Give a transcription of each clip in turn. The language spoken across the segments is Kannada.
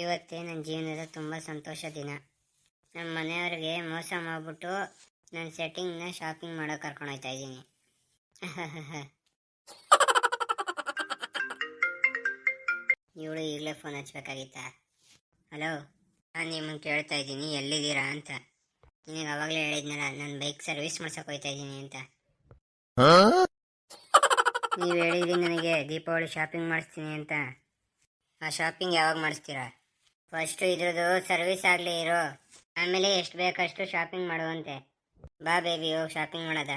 ಇವತ್ತೇ ನನ್ನ ಜೀವನದ ತುಂಬ ಸಂತೋಷ ದಿನ. ನಮ್ಮ ಮನೆಯವ್ರಿಗೆ ಮೋಸ ಮಾಡಿಬಿಟ್ಟು ನನ್ನ ಸೆಟ್ಟಿಂಗ್ನ ಶಾಪಿಂಗ್ ಮಾಡೋಕೆ ಕರ್ಕೊಂಡು ಹೋಗ್ತಾ ಇದ್ದೀನಿ. ಇವಳು ಈಗಲೇ ಫೋನ್ ಹಚ್ಬೇಕಾಗಿತ್ತಾ? ಹಲೋ, ನಾನು ನಿಮ್ಮನ್ನು ಕೇಳ್ತಾ ಇದ್ದೀನಿ ಎಲ್ಲಿದ್ದೀರಾ ಅಂತ. ನಿನಗೆ ಅವಾಗಲೇ ಹೇಳಿದ್ನಲ್ಲ ನಾನು ಬೈಕ್ ಸರ್ವಿಸ್ ಮಾಡ್ಸೋಕೆ ಹೋಗ್ತಾ ಇದ್ದೀನಿ ಅಂತ. ನೀವು ಹೇಳಿದ್ರಿ ನನಗೆ ದೀಪಾವಳಿ ಶಾಪಿಂಗ್ ಮಾಡಿಸ್ತೀನಿ ಅಂತ. ಆ ಶಾಪಿಂಗ್ ಯಾವಾಗ ಮಾಡಿಸ್ತೀರಾ? ಫಸ್ಟು ಇದ್ರದ್ದು ಸರ್ವಿಸ್ ಆಗಲಿ ಇರೋ, ಆಮೇಲೆ ಎಷ್ಟು ಬೇಕಷ್ಟು ಶಾಪಿಂಗ್ ಮಾಡುವಂತೆ. ಬಾ ಬೇಬಿ, ಹೋಗಿ ಶಾಪಿಂಗ್ ಮಾಡೋದ.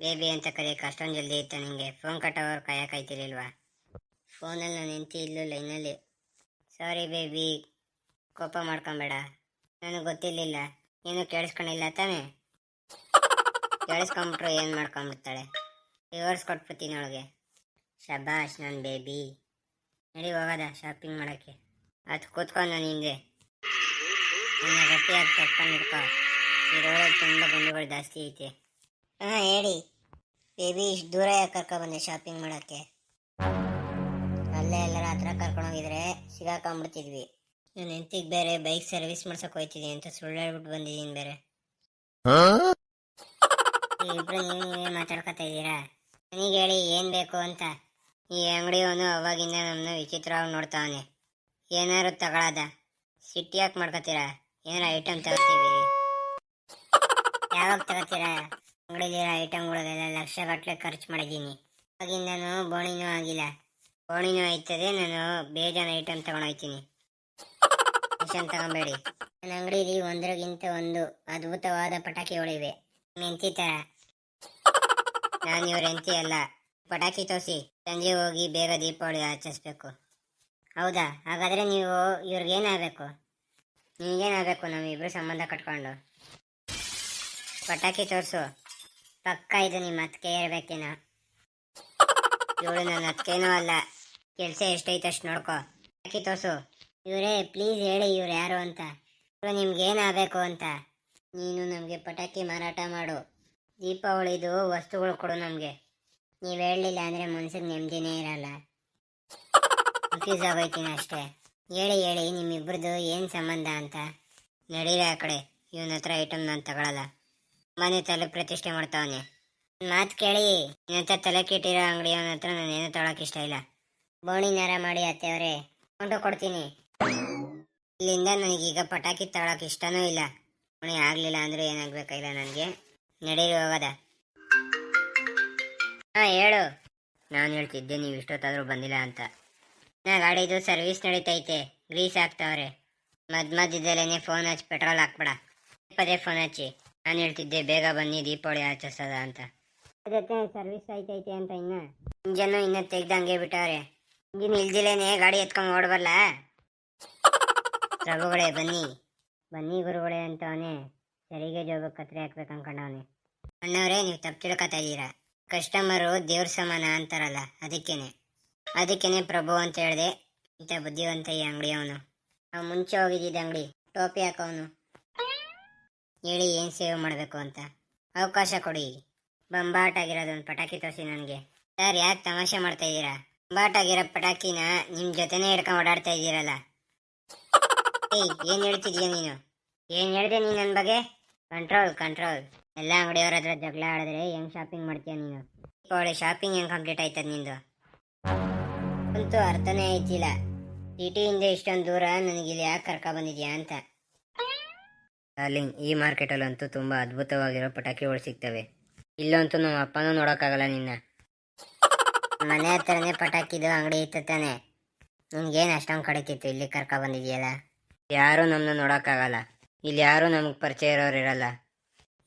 ಬೇಬಿ ಅಂತ ಕರೆಯೋಕೆ ಅಷ್ಟೊಂದು ಜಲ್ದಿ ಇತ್ತು ನಿಮಗೆ? ಫೋನ್ ಕಟ್ಟೋರು ಕಾಯಕ್ಕಾಯ್ತಿರ್ಲಿಲ್ವಾ? ಫೋನಲ್ಲಿ ನಾನು ನಿಂತು ಇಲ್ಲೂ ಲೈನಲ್ಲಿ. ಸಾರಿ ಬೇಬಿ, ಕೋಪ ಮಾಡ್ಕೊಬೇಡ. ನನಗೆ ಗೊತ್ತಿರಲಿಲ್ಲ, ಏನೂ ಕೇಳಿಸ್ಕೊಂಡಿಲ್ಲ ತಾನೇ? ಕೇಳಿಸ್ಕೊಂಬಿಟ್ರು ಏನು ಮಾಡ್ಕೊಂಬಿಡ್ತಾಳೆ. ರಿವರ್ಸ್ ಕೊಟ್ಬಿಡ್ತೀನಿ ಅವಳಿಗೆ. ಶಬಾಷ್ ನನ್ನ ಬೇಬಿ. ನಡಿ ಹೋಗೋದ ಶಾಪಿಂಗ್ ಮಾಡೋಕ್ಕೆ. ಅದು ಕೂತ್ಕೊಂಡು ನಾನು ಹಿಂದೆ ನನ್ನ ಗಟ್ಟಿಯಾಗಿ ತಟ್ಕೊಂಡು ಹಿಡ್ಕೊ. ಇದರೊಳಗೆ ತುಂಬ ಗಂಡುಗಳು ಜಾಸ್ತಿ ಐತೆ. ಹಾಂ ಹೇಳಿ ಬೇಬಿ, ಇಷ್ಟು ದೂರ ಯಾಕೆ ಕರ್ಕೊಬಂದೆ ಶಾಪಿಂಗ್ ಮಾಡೋಕ್ಕೆ? ಅಲ್ಲೇ ಎಲ್ಲರ ಹತ್ರ ಕರ್ಕೊಂಡೋಗಿದ್ರೆ ಸಿಗಾಕೊಂಡ್ಬಿಡ್ತಿದ್ವಿ. ನಾನು ಹೆಂಡತಿಗೆ ಬೇರೆ ಬೈಕ್ ಸರ್ವಿಸ್ ಮಾಡ್ಸೋಕೆ ಹೋಗ್ತಿದ್ದೀನಿ ಅಂತ ಸುಳ್ಳು ಹೇಳ್ಬಿಟ್ಟು ಬಂದಿದ್ದೀನಿ ಬೇರೆ. ಇಬ್ಬರು ನೀವೇ ಮಾತಾಡ್ಕೊತಾ ಇದ್ದೀರಾ? ನನಗೆ ಹೇಳಿ ಏನು ಬೇಕು ಅಂತ. ಈ ಅಂಗಡಿಯವನು ಅವಾಗಿಂದ ನಮ್ಮನ್ನ ವಿಚಿತ್ರವಾಗಿ ನೋಡ್ತಾವನೆ. ಏನಾದ್ರು ತಗೊಳ್ಳೋದ? ಸಿಟ್ಟಿ ಯಾಕೆ ಮಾಡ್ಕೋತೀರಾ? ಏನಾರು ಐಟಮ್ ತಗೋತೀವಿ. ಯಾವಾಗ ತಗೋತೀರಾ? ಅಂಗಡಿಲಿರೋ ಐಟಮ್ಗಳಿಗೆಲ್ಲ ಲಕ್ಷಗಟ್ಟಲೆ ಖರ್ಚು ಮಾಡಿದ್ದೀನಿ. ಅವಾಗಿಂದನೂ ಬೋಣಿನೂ ಆಗಿಲ್ಲ. ಬೋಣಿನೂ ಆಯ್ತದೆ, ನಾನು ಬೇಜಾನ್ ಐಟಮ್ ತಗೊಂಡೋಗ್ತೀನಿ. ಟೆನ್ಷನ್ ತಗೊಬೇಡಿ. ನನ್ನ ಅಂಗಡಿಲಿ ಒಂದರಿಗಿಂತ ಒಂದು ಅದ್ಭುತವಾದ ಪಟಾಕಿಗಳಿವೆ. ಹೆಂಡತಿ ಥರ. ನಾನು ಇವ್ರ ಹೆಂಡತಿ ಅಲ್ಲ. ಪಟಾಕಿ ತೋರಿಸಿ, ಸಂಜೆ ಹೋಗಿ ಬೇಗ ದೀಪಾವಳಿ ಆಚರಿಸ್ಬೇಕು. ಹೌದಾ? ಹಾಗಾದರೆ ನೀವು ಇವ್ರಿಗೇನಾಗಬೇಕು? ನಿಮಗೇನಾಗಬೇಕು? ನಮ್ಮಿಬ್ರು ಸಂಬಂಧ ಕಟ್ಕೊಂಡು ಪಟಾಕಿ ತೋರಿಸು. ಪಕ್ಕ ಇದು ನಿಮ್ಮ ಅತ್ತಿಗೆ ಇರಬೇಕೇನೋ. ಇವಳು ನನ್ನ ಅತ್ತಿಗೆನೂ ಅಲ್ಲ. ಕೆಲಸ ಎಷ್ಟೈತೆ ಅಷ್ಟು ನೋಡ್ಕೊ. ಪಟಾಕಿ ತೋರಿಸು. ಇವರೇ ಪ್ಲೀಸ್ ಹೇಳಿ ಇವ್ರು ಯಾರು ಅಂತ. ಇವರು ನಿಮ್ಗೇನಾಗಬೇಕು ಅಂತ. ನೀನು ನಮಗೆ ಪಟಾಕಿ ಮಾರಾಟ ಮಾಡು. ದೀಪಾವಳಿದು ವಸ್ತುಗಳು ಕೊಡು ನಮಗೆ. ನೀವು ಹೇಳಲಿಲ್ಲ ಅಂದರೆ ಮನ್ಸಿಗೆ ನೆಮ್ಮದಿನೇ ಇರಲ್ಲ. ಕನ್ಫ್ಯೂಸ್ ಆಗೋಯ್ತೀನಿ ಅಷ್ಟೇ. ಹೇಳಿ ಹೇಳಿ ನಿಮ್ಮಿಬ್ರದ್ದು ಏನು ಸಂಬಂಧ ಅಂತ. ನಡೀರಿ ಆ ಕಡೆ. ಇವನ ಹತ್ರ ಐಟಮ್ ನಾನು ತಗೊಳ್ಳಲ್ಲ. ಮನೆ ತಲೆ ಪ್ರತಿಷ್ಠೆ ಮಾಡ್ತಾವನೆ. ಮಾತು ಕೇಳಿ. ನಿನ್ನಂತ ತಲೆ ಕೆಟ್ಟಿರೋ ಅಂಗಡಿಯವನ ಹತ್ರ ನಾನು ಏನೂ ತಗೊಳಕ್ಕೆ ಇಷ್ಟ ಇಲ್ಲ. ಬೋಣಿನಾರ ಮಾಡಿ ಅತ್ತೆಯವರೇ, ಕೊಂಡು ಕೊಡ್ತೀನಿ. ಇಲ್ಲಿಂದ ನನಗೀಗ ಪಟಾಕಿ ತಗೊಳಕ್ಕೆ ಇಷ್ಟನೂ ಇಲ್ಲ. ಬೋಣಿ ಆಗಲಿಲ್ಲ ಅಂದರೂ ಏನಾಗಬೇಕಾಗಿಲ್ಲ ನನಗೆ. ನಡೀರಿ ಹೋಗೋದ. ಹಾಂ ಹೇಳು. ನಾನು ಹೇಳ್ತಿದ್ದೆ ನೀವು ಇಷ್ಟೊತ್ತಾದರೂ ಬಂದಿಲ್ಲ ಅಂತ. ನಾ ಗಾಡಿದು ಸರ್ವಿಸ್ ನಡೀತೈತೆ, ಗ್ರೀಸ್ ಹಾಕ್ತಾವ್ರೆ. ಮಧ್ಯದಲ್ಲೇ ಫೋನ್ ಹಚ್ಚಿ ಪೆಟ್ರೋಲ್ ಹಾಕ್ಬೇಡ. ಪದೇ ಫೋನ್ ಹಚ್ಚಿ. ನಾನು ಹೇಳ್ತಿದ್ದೆ ಬೇಗ ಬನ್ನಿ ದೀಪಾವಳಿ ಆಚರಿಸೋದ ಅಂತ. ಅದಕ್ಕೆ ಸರ್ವಿಸ್ ಆಯ್ತೈತೆ ಅಂತ ಇಂಜನ್ನು ಇನ್ನೂ ತೆಗ್ದಂಗೆ ಬಿಟ್ಟವ್ರೆ. ಇಂಜಿನ್ ಇಲ್ದಿಲೇನೆ ಗಾಡಿ ಎತ್ಕೊಂಡು ಓಡಬಲ್ಲ. ಪ್ರಭುಗಳೇ ಬನ್ನಿ ಬನ್ನಿ ಗುರುಗಳೇ ಅಂತವನೇ. ಸರಿಗೆ ಜೋಬಕ್ಕೆ ಕತ್ರಿ ಹಾಕ್ಬೇಕು ಅನ್ಕೊಂಡವನೆ. ಅಣ್ಣವರೇ, ನೀವು ತಪ್ಪು ತಿಳ್ಕೊತಾ ಇದ್ದೀರಾ. ಕಸ್ಟಮರು ದೇವ್ರ ಸಮಾನ ಅಂತಾರಲ್ಲ, ಅದಕ್ಕೇನೆ ಪ್ರಭು ಅಂತ ಹೇಳಿದೆ. ಇಂಥ ಬುದ್ಧಿವಂತ ಈ ಅಂಗಡಿಯವನು. ನಾವು ಮುಂಚೆ ಹೋಗಿದ್ದಿದ್ದ ಅಂಗಡಿ. ಟೋಪಿ ಹಾಕೋನು. ಹೇಳಿ ಏನು ಸೇವ್ ಮಾಡಬೇಕು ಅಂತ. ಅವಕಾಶ ಕೊಡಿ. ಬಂಬಾಟಾಗಿರೋದೊಂದು ಪಟಾಕಿ ತೋರಿಸಿ ನನಗೆ. ಸರ್, ಯಾಕೆ ತಮಾಷೆ ಮಾಡ್ತಾ ಇದ್ದೀರಾ? ಬಂಬಾಟಾಗಿರೋ ಪಟಾಕಿನ ನಿಮ್ಮ ಜೊತೆನೇ ಹಿಡ್ಕೊಂಡು ಓಡಾಡ್ತಾ ಇದ್ದೀರಲ್ಲ. ಏಯ್, ಏನು ಹೇಳ್ತಿದ್ಯಾ ನೀನು? ಏನು ಹೇಳಿದೆ ನೀನು ನನ್ನ ಬಗ್ಗೆ? ಕಂಟ್ರೋಲ್. ಎಲ್ಲ ಅಂಗಡಿಯವ್ರ ಹತ್ರ ಜಗಳ ಆಡಿದ್ರೆ ಹೆಂಗೆ ಶಾಪಿಂಗ್ ಮಾಡ್ತೀಯ ನೀನು? ದೀಪಾವಳಿ ಶಾಪಿಂಗ್ ಹೆಂಗೆ ಕಂಪ್ಲೀಟ್ ಆಯ್ತದ ನಿಂದು? ಅಂತೂ ಅರ್ಥನೇ ಆಯ್ತಿಲ್ಲ. ಸಿಟಿಯಿಂದ ಇಷ್ಟೊಂದು ದೂರ ನನಗಿಲ್ಲಿ ಯಾಕೆ ಕರ್ಕೊ ಬಂದಿದ್ಯಾ ಅಂತ. ಡಾರ್ಲಿಂಗ್, ಈ ಮಾರ್ಕೆಟಲ್ಲಂತೂ ತುಂಬ ಅದ್ಭುತವಾಗಿರೋ ಪಟಾಕಿಗಳು ಸಿಗ್ತವೆ. ಇಲ್ಲಂತೂ ನಮ್ಮ ಅಪ್ಪನೂ ನೋಡೋಕ್ಕಾಗಲ್ಲ ನಿನ್ನ. ಮನೆ ಹತ್ರನೇ ಪಟಾಕಿದು ಅಂಗಡಿ ಇತ್ತು ತಾನೆ. ನಿನ್ಗೇನು ಅಷ್ಟೊಂದು ಕಡಿತಿತ್ತು ಇಲ್ಲಿ ಕರ್ಕೊ ಬಂದಿದ್ಯಲ್ಲ. ಯಾರೂ ನಮ್ಮನ್ನ ನೋಡೋಕ್ಕಾಗಲ್ಲ. ಇಲ್ಲಿ ಯಾರೂ ನಮಗೆ ಪರಿಚಯ ಇರೋರು ಇರಲ್ಲ.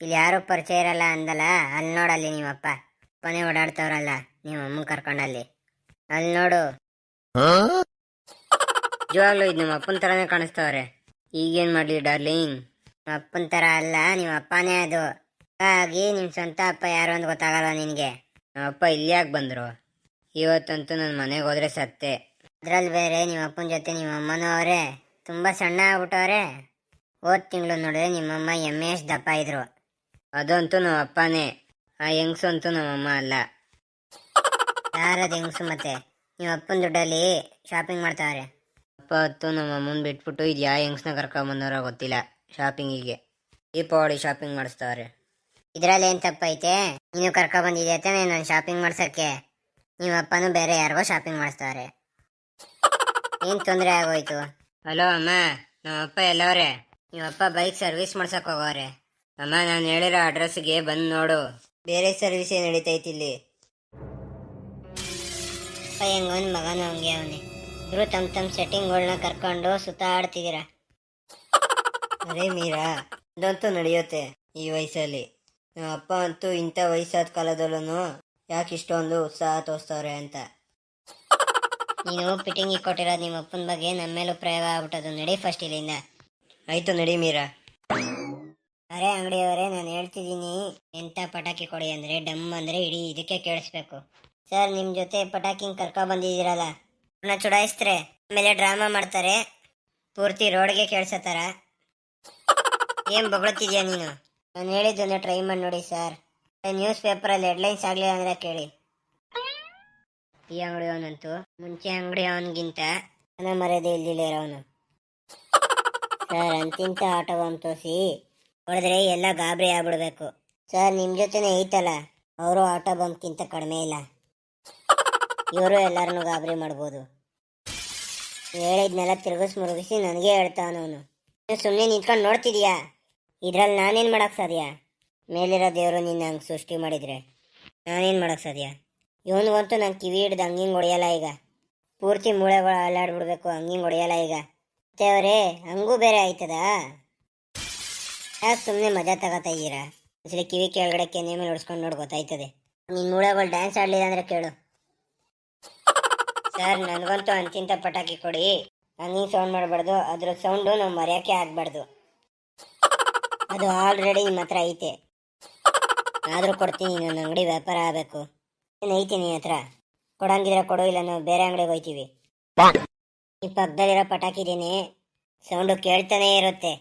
ಇಲ್ಲಿ ಯಾರೂ ಪರಿಚಯ ಇರಲ್ಲ ಅಂದಲ್ಲ, ಅಲ್ಲಿ ನೋಡಲ್ಲಿ ನಿಮ್ಮಪ್ಪ ಅಪ್ಪನೇ ಓಡಾಡ್ತವ್ರಲ್ಲ ನಿಮ್ಮ ಅಮ್ಮನ ಕರ್ಕೊಂಡಲ್ಲಿ. ಅಲ್ಲಿ ನೋಡು. ನಿಜವಾಗ್ಲೂ ಇದು ನಿಮ್ಮ ಅಪ್ಪನ ಥರನೇ ಕಾಣಿಸ್ತವ್ರೆ. ಈಗೇನು ಮಾಡಲಿ ಡಾರ್ಲಿಂಗ್? ನಿಮ್ಮ ಅಪ್ಪನ ಥರ ಅಲ್ಲ, ನಿಮ್ಮ ಅಪ್ಪನೇ ಅದು. ಹಾಗಾಗಿ ನಿಮ್ಮ ಸ್ವಂತ ಅಪ್ಪ ಯಾರು ಅಂತ ಗೊತ್ತಾಗಲ್ಲ ನಿನಗೆ. ನಮ್ಮ ಅಪ್ಪ ಇಲ್ಲಿ ಯಾಕೆ ಬಂದರು? ಇವತ್ತಂತೂ ನನ್ನ ಮನೆಗೆ ಹೋದ್ರೆ ಸತ್ತೆ. ಅದ್ರಲ್ಲಿ ಬೇರೆ ನಿಮ್ಮ ಅಪ್ಪನ ಜೊತೆ ನಿಮ್ಮ ಅಮ್ಮನೂ ಅವರೇ ತುಂಬ ಸಣ್ಣ ಆಗ್ಬಿಟ್ಟವ್ರೆ. ಹೋದ ತಿಂಗಳು ನೋಡಿದ್ರೆ ನಿಮ್ಮಮ್ಮ ಎಷ್ಟು ದಪ್ಪ ಇದ್ರು. ಅದಂತೂ ನಮ್ಮ ಅಪ್ಪನೇ. ಆ ಹೆಂಗಸು ಅಂತೂ ನಮ್ಮಮ್ಮ ಅಲ್ಲ. ಯಾರದು ಹೆಂಗಸು? ಮತ್ತೆ ನಿಮ್ಮ ಅಪ್ಪನ ದುಡ್ಡಲ್ಲಿ ಶಾಪಿಂಗ್ ಮಾಡ್ತಾವ್ರೆ. ಅಪ್ಪ ಹೊತ್ತು ನಮ್ಮ ಅಮ್ಮನ ಬಿಟ್ಬಿಟ್ಟು ಇದು ಯಾವ ಹೆಂಗ್ಸ್ನ ಕರ್ಕೊಂಬಂದವ್ರ ಗೊತ್ತಿಲ್ಲ ಶಾಪಿಂಗಿಗೆ. ದೀಪಾವಳಿ ಶಾಪಿಂಗ್ ಮಾಡಿಸ್ತಾವ್ರೆ. ಇದರಲ್ಲಿ ಏನು ತಪ್ಪೈತೆ? ನೀನು ಕರ್ಕೊಬಂದಿದ್ದೆ ತಾನೇ ನಾನು ಶಾಪಿಂಗ್ ಮಾಡ್ಸೋಕ್ಕೆ. ನಿಮ್ಮ ಅಪ್ಪನೂ ಬೇರೆ ಯಾರಿಗೋ ಶಾಪಿಂಗ್ ಮಾಡಿಸ್ತಾವ್ರೆ. ಏನು ತೊಂದರೆ ಆಗೋಯ್ತು? ಹಲೋ ಅಮ್ಮ, ನಮ್ಮಪ್ಪ ಎಲ್ಲವ್ರೆ? ನಿಮ್ಮಪ್ಪ ಬೈಕ್ ಸರ್ವಿಸ್ ಮಾಡ್ಸಕ್ಕೆ ಹೋಗೋರೆ. ಅಮ್ಮ, ನಾನು ಹೇಳಿರೋ ಅಡ್ರೆಸ್ಗೆ ಬಂದು ನೋಡು. ಬೇರೆ ಸರ್ವಿಸೇ ನಡೀತೈತಿ ಇಲ್ಲಿ. ಅಪ್ಪ ಹೆಂಗವನ್ ಮಗನೂ ಹಂಗೆ ಅವನೇ. ಇಬ್ರು ತಮ್ಮ ಸೆಟ್ಟಿಂಗ್ಗಳನ್ನ ಕರ್ಕೊಂಡು ಸುತ್ತಾಡ್ತಿದ್ದೀರ. ಅದೇ ಮೀರಾ, ಅದಂತೂ ನಡೆಯುತ್ತೆ ಈ ವಯಸ್ಸಲ್ಲಿ. ನಮ್ಮ ಅಪ್ಪ ಅಂತೂ ಇಂಥ ವಯಸ್ಸಾದ ಕಾಲದಲ್ಲೂ ಯಾಕೆ ಇಷ್ಟೊಂದು ಉತ್ಸಾಹ ತೋರಿಸ್ತವ್ರೆ ಅಂತ. ನೀನು ಫಿಟ್ಟಿಂಗ್ ಕೊಟ್ಟಿರೋದು ನಿಮ್ಮ ಅಪ್ಪನ ಬಗ್ಗೆ ನಮ್ಮ ಮೇಲೂ ಪ್ರಯೋಗ ಆಗ್ಬಿಟ್ಟದು. ನಡಿ ಫಸ್ಟ್ ಇಲ್ಲಿಂದ. ಆಯ್ತು ನಡಿ ಮೀರಾ. ಅರೆ ಅಂಗಡಿಯವರೇ, ನಾನು ಹೇಳ್ತಿದ್ದೀನಿ ಎಂಥ ಪಟಾಕಿ ಕೊಡಿ ಅಂದರೆ ಡಮ್ ಅಂದರೆ ಇಡೀ ಇದಕ್ಕೆ ಕೇಳಿಸ್ಬೇಕು. ಸರ್, ನಿಮ್ಮ ಜೊತೆ ಪಟಾಕಿಂಗ್ ಬಂದಿದ್ದೀರಲ್ಲ, ಅವನ್ನ ಚುಡಾಯಿಸ್ತಾರೆ, ಆಮೇಲೆ ಡ್ರಾಮಾ ಮಾಡ್ತಾರೆ, ಪೂರ್ತಿ ರೋಡ್ಗೆ ಕೇಳಿಸತ್ತಾರ. ಏನು ಬೊಗಳುತ್ತಿದ್ಯಾ ನೀನು? ನಾನು ಹೇಳಿದ್ದನ್ನು ಟ್ರೈ ಮಾಡಿ ನೋಡಿ ಸರ್. ನ್ಯೂಸ್ ಪೇಪರಲ್ಲಿ ಹೆಡ್ಲೈನ್ಸ್ ಆಗಲಿಲ್ಲ ಅಂದರೆ ಕೇಳಿ. ಈ ಅಂಗಡಿಯವನಂತೂ ಮುಂಚೆ ಅಂಗಡಿಯವನಿಗಿಂತ ನನ್ನ ಮರ್ಯಾದೆ ಇಲ್ದಿಲ್ಲ ಸರ್. ಅಂತಿಂತ ಆಟೋವನ್ನು ತೋರಿಸಿ ಹೊಡೆದ್ರೆ ಎಲ್ಲ ಗಾಬರಿ ಆಗ್ಬಿಡ್ಬೇಕು ಸರ್. ನಿಮ್ಮ ಜೊತೆನೇ ಐತಲ್ಲ, ಅವರು ಆಟೋ ಬಂಪ್ಗಿಂತ ಕಡಿಮೆ ಇಲ್ಲ. ಇವರು ಎಲ್ಲರನ್ನೂ ಗಾಬರಿ ಮಾಡ್ಬೋದು. ಹೇಳಿದ್ನೆಲ್ಲ ಮುರುಗಿಸಿ ನನಗೆ ಹೇಳ್ತಾವನವನು. ಸುಮ್ಮನೆ ನಿಂತ್ಕೊಂಡು ನೋಡ್ತಿದ್ಯಾ? ಇದ್ರಲ್ಲಿ ನಾನೇನು ಮಾಡೋಕ್ಕೆ ಸಾಧ್ಯ? ಮೇಲಿರೋ ದೇವರು ನಿನ್ನ ಹಂಗೆ ಸೃಷ್ಟಿ ಮಾಡಿದರೆ ನಾನೇನು ಮಾಡೋಕ್ಕೆ ಸಾಧ್ಯ? ಇವನಿಗಂತೂ ನಾನು ಕಿವಿ ಹಿಡ್ದು ಹಂಗಿಂಗೆ ಹೊಡೆಯಲ್ಲ ಈಗ. ಪೂರ್ತಿ ಮೂಳೆಗಳು ಅಲ್ಲಾಡ್ಬಿಡ್ಬೇಕು, ಹಂಗಿಂಗೆ ಹೊಡೆಯಲ್ಲ ಈಗ. ಮತ್ತೆ ಅವರೇ, ಹಂಗೂ ಬೇರೆ ಆಯ್ತದಾ? ಯಾಕೆ ಸುಮ್ಮನೆ ಮಜಾ ತಗೋತಾ ಇದ್ದೀರಾ? ಒಂದ್ಸಲಿ ಕಿವಿ ಕೆಳಗಡೆ ಕೆನೆ ಮೇಲೆ ಹೊಡ್ಸ್ಕೊಂಡು ನೋಡಿ ಗೊತ್ತಾಯ್ತದೆ. ನಿನ್ನ ಮೂಳೆಗಳು ಡ್ಯಾನ್ಸ್ ಆಡಲಿಲ್ಲ ಅಂದರೆ ಕೇಳು. ಸರ್, ನನಗಂತೂ ಅಂತಿಂತ ಪಟಾಕಿ ಕೊಡಿ. ಹಂಗಿಂಗೆ ಸೌಂಡ್ ಮಾಡಬಾರ್ದು, ಅದ್ರ ಸೌಂಡು ನಾವು ಮರೆಯೋಕ್ಕೆ ಆಗಬಾರ್ದು. ಅದು ಆಲ್ರೆಡಿ ನಿಮ್ಮ ಹತ್ರ ಐತೆ. ಆದರೂ ಕೊಡ್ತೀನಿ, ನನ್ನ ಅಂಗಡಿ ವ್ಯಾಪಾರ ಆಗಬೇಕು. ಏನು ಐತಿ ನಿನ್ನ ಹತ್ರ? ಕೊಡಂಗಿದ್ರೆ ಕೊಡು, ಇಲ್ಲ ನಾವು ಬೇರೆ ಅಂಗಡಿಗೆ ಹೋಗ್ತೀವಿ. ಈ ಪಕ್ಕದಲ್ಲಿರೋ ಪಟಾಕಿದೇನೆ ಸೌಂಡು ಕೇಳ್ತಾನೆ ಇರುತ್ತೆ.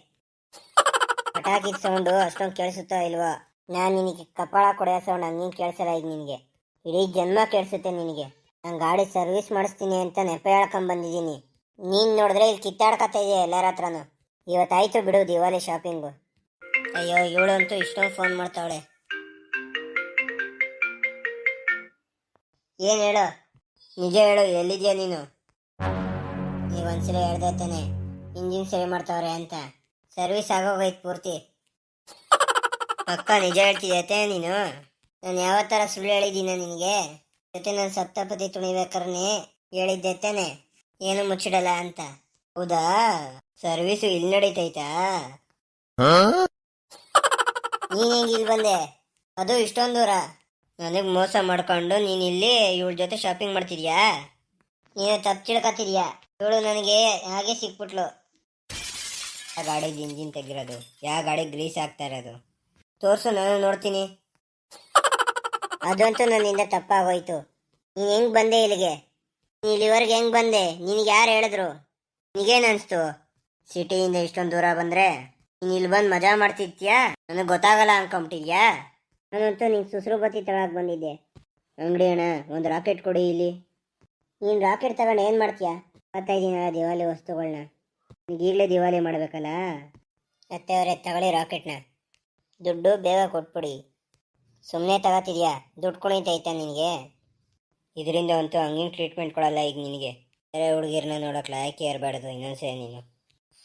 ಪಟಾಕಿ ಸೌಂಡು ಅಷ್ಟೊಂದು ಕೇಳಿಸುತ್ತೋ ಇಲ್ವೋ? ನಾನು ನಿನಗೆ ಕಪಾಳ ಕೊಡೆಯೋ ಸೌಂಡ್ ಹಂಗಿಂಗೆ ಕೇಳಿಸಲ್ಲ. ಈಗ ನಿನಗೆ ಇಡೀ ಜನ್ಮ ಕೇಳಿಸುತ್ತೆ ನಿನಗೆ. ನಾನು ಗಾಡಿ ಸರ್ವಿಸ್ ಮಾಡಿಸ್ತೀನಿ ಅಂತ ನೆಪ ಹೇಳ್ಕೊಂಬಂದಿದ್ದೀನಿ. ನೀನು ನೋಡಿದ್ರೆ ಇಲ್ಲಿ ಕಿತ್ತಾಡ್ಕೊತಾ ಇದೆಯಾ ಎಲ್ಲರ ಹತ್ರನೂ. ಇವತ್ತಾಯ್ತು ಬಿಡು ದಿವಾಲಿ ಶಾಪಿಂಗು. ಅಯ್ಯೋ, ಇವಳು ಅಂತೂ ಇಷ್ಟೊಂದು ಫೋನ್ ಮಾಡ್ತಾವಳೆ. ಏನು ಹೇಳು? ನಿಜ ಹೇಳು, ಎಲ್ಲಿದ್ಯಾ ನೀನು? ನೀವೊಂದ್ಸಲ ಹೇಳ್ದೆ ತಾನೆ ಇಂಜಿನ್ ಸರಿ ಮಾಡ್ತಾವ್ರೆ ಅಂತ. ಸರ್ವಿಸ್ ಆಗೋಗೈತೆ ಪೂರ್ತಿ. ಪಕ್ಕ ನಿಜ ಹೇಳ್ತಿದ್ದೆ ನೀನು? ನಾನು ಯಾವ ಥರ ಸುಳ್ಳು ಹೇಳಿದ್ದೀನ ನಿನಗೆ? ಜೊತೆ ನಾನು ಸಪ್ತಪದಿ ತುಣಿಬೇಕಾರನೆ ಹೇಳಿದ್ದೆ ತಾನೆ ಏನು ಮುಚ್ಚಿಡಲ್ಲ ಅಂತ. ಹೌದಾ? ಸರ್ವಿಸು ಇಲ್ಲಿ ನಡೀತೈತಾ? ನೀನ್ ಹೆಂಗೆ ಇಲ್ಲಿ ಬಂದೆ? ಅದು ಇಷ್ಟೊಂದು ದೂರ. ನನಗೆ ಮೋಸ ಮಾಡ್ಕೊಂಡು ನೀನು ಇಲ್ಲಿ ಇವಳ ಜೊತೆ ಶಾಪಿಂಗ್ ಮಾಡ್ತಿದ್ಯಾ? ನೀನು ತಪ್ಪು ತಿಳ್ಕೊತಿದ್ಯಾ? ಇವಳು ನನಗೆ ಹಾಗೆ ಸಿಕ್ಬಿಟ್ಲು. ಯಾವ ಗಾಡಿದು ಇಂಜಿನ್ ತೆಗಿರೋದು? ಯಾವ ಗಾಡಿ ಗ್ರೀಸ್ ಆಗ್ತಾ ಇರೋದು? ತೋರಿಸು, ನಾನು ನೋಡ್ತೀನಿ. ಅದಂತೂ ನನ್ನಿಂದ ತಪ್ಪಾಗೋಯ್ತು. ನೀನು ಹೆಂಗೆ ಬಂದೆ ಇಲ್ಲಿಗೆ? ನೀನು ಇಲ್ಲಿವರೆಗೆ ಹೆಂಗೆ ಬಂದೆ? ನಿನಗೆ ಯಾರು ಹೇಳಿದ್ರು? ನಿನಗೇನು ಅನಿಸ್ತು ಸಿಟಿಯಿಂದ ಇಷ್ಟೊಂದು ದೂರ ಬಂದರೆ? ನೀನು ಇಲ್ಲಿ ಬಂದು ಮಜಾ ಮಾಡ್ತಿದ್ಯಾ? ನನಗೆ ಗೊತ್ತಾಗಲ್ಲ ಅನ್ಕೊಂಬಿಟ್ಟಿದ್ಯಾ? ನಾನಂತೂ ನೀನು ಸುಸ್ರು ಬತ್ತಿ ತಗೊಳಕ್ಕೆ ಬಂದಿದ್ದೆ. ಅಂಗಡಿ ಅಣ್ಣ, ಒಂದು ರಾಕೆಟ್ ಕೊಡಿ ಇಲ್ಲಿ. ನೀನು ರಾಕೆಟ್ ತಗೊಂಡು ಏನು ಮಾಡ್ತೀಯಾ? ಬರ್ತಾ ಇದ್ದೀನಲ್ಲ ದಿವಾಲಿ ವಸ್ತುಗಳನ್ನ. ನಿನಗೆ ಈಗಲೇ ದಿವಾಲಿ ಮಾಡಬೇಕಲ್ಲ. ಅತ್ತೆಯವರೇ, ತಗೊಳ್ಳಿ ರಾಕೆಟ್ನ. ದುಡ್ಡು ಬೇಗ ಕೊಟ್ಬಿಡಿ. ಸುಮ್ಮನೆ ತಗೋತಿದ್ಯಾ? ದುಡ್ಡು ಕುಣಿತೈತಾ ನಿನಗೆ? ಇದರಿಂದ ಅಂತೂ ಹಂಗಿಂಗೆ ಟ್ರೀಟ್ಮೆಂಟ್ ಕೊಡಲ್ಲ ಈಗ ನಿನಗೆ. ಬೇರೆ ಹುಡುಗಿರನ್ನ ನೋಡೋಕೆ ಲಾಯಕ್ಕೆ ಇರಬಾರ್ದು ಇನ್ನೊಂದ್ಸರಿ ನೀನು.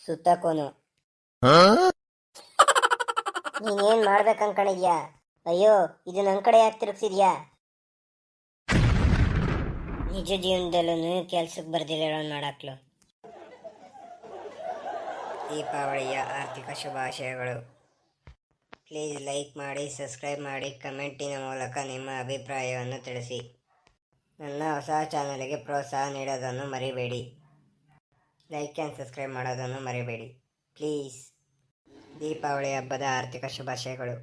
ಸುತ್ತಕೋನು ನೀನೇನು ಮಾಡ್ಬೇಕು ಅನ್ಕೊಂಡಿದ್ಯಾ? ಅಯ್ಯೋ, ಇದು ನನ್ನ ಕಡೆ ಯಾಕೆ ತಿರುಗಿಸಿದ್ಯಾ? ನಿಜ ಜೀವನದಲ್ಲೂ ಕೆಲ್ಸಕ್ಕೆ ಬರ್ದಿಲ್ಲ ಮಾಡಾಕ್ಲು. ದೀಪಾವಳಿಯ ಆರ್ಥಿಕ ಶುಭಾಶಯಗಳು. ಪ್ಲೀಸ್ ಲೈಕ್ ಮಾಡಿ, ಸಬ್ಸ್ಕ್ರೈಬ್ ಮಾಡಿ, ಕಮೆಂಟಿನ ಮೂಲಕ ನಿಮ್ಮ ಅಭಿಪ್ರಾಯವನ್ನು ತಿಳಿಸಿ. ನನ್ನ ಹೊಸ ಚಾನಲ್ಗೆ ಪ್ರೋತ್ಸಾಹ ನೀಡೋದನ್ನು ಮರಿಬೇಡಿ. ಲೈಕ್ ಆ್ಯಂಡ್ ಸಬ್ಸ್ಕ್ರೈಬ್ ಮಾಡೋದನ್ನು ಮರಿಬೇಡಿ ಪ್ಲೀಸ್. ದೀಪಾವಳಿ ಹಬ್ಬದ ಆರ್ಥಿಕ ಶುಭಾಶಯಗಳು.